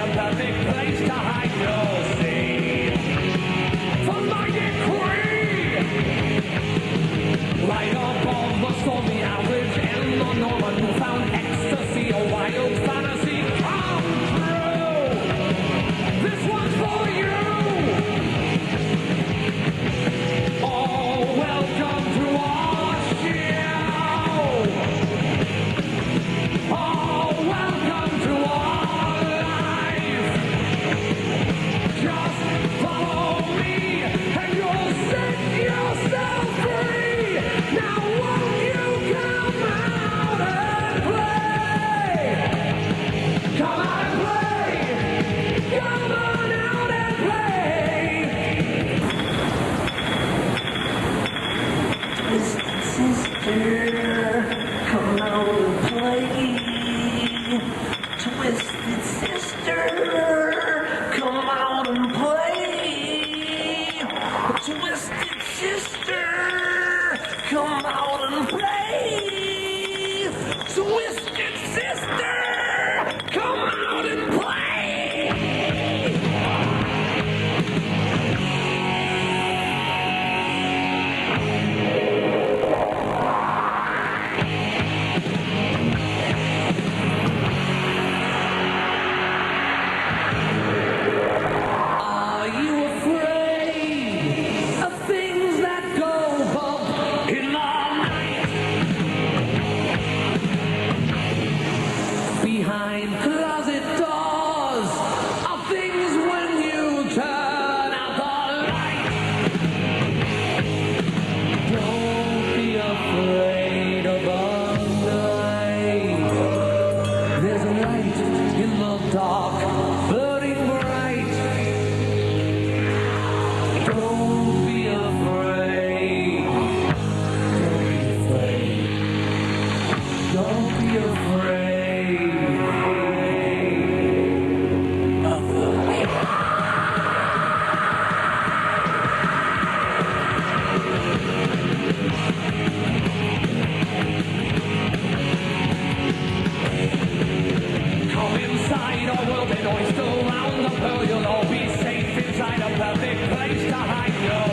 a perfect place to hide your seed. For my decree, right above the stormy average and the Norman who found ecstasy, a wild fantasy come true. This one's for you. Oh, welcome to our show. Oh, welcome to our life. Just follow me and you'll set yourself free. Now won't you come out and play? Come out and play. Come on out and play. Twisted sister, come out and play. Twisted sister, come out and play. Twisted sister, come out and play. Are you afraid of things that go bump in the night? Behind closet doors are things when you turn out the light. Don't be afraid of the night. There's a light in the dark, burning bright. Don't be afraid. Don't be afraid. Don't be afraid of the light. Come inside, or we'll be noised around the pearl. You'll all be safe inside a perfect place to hide your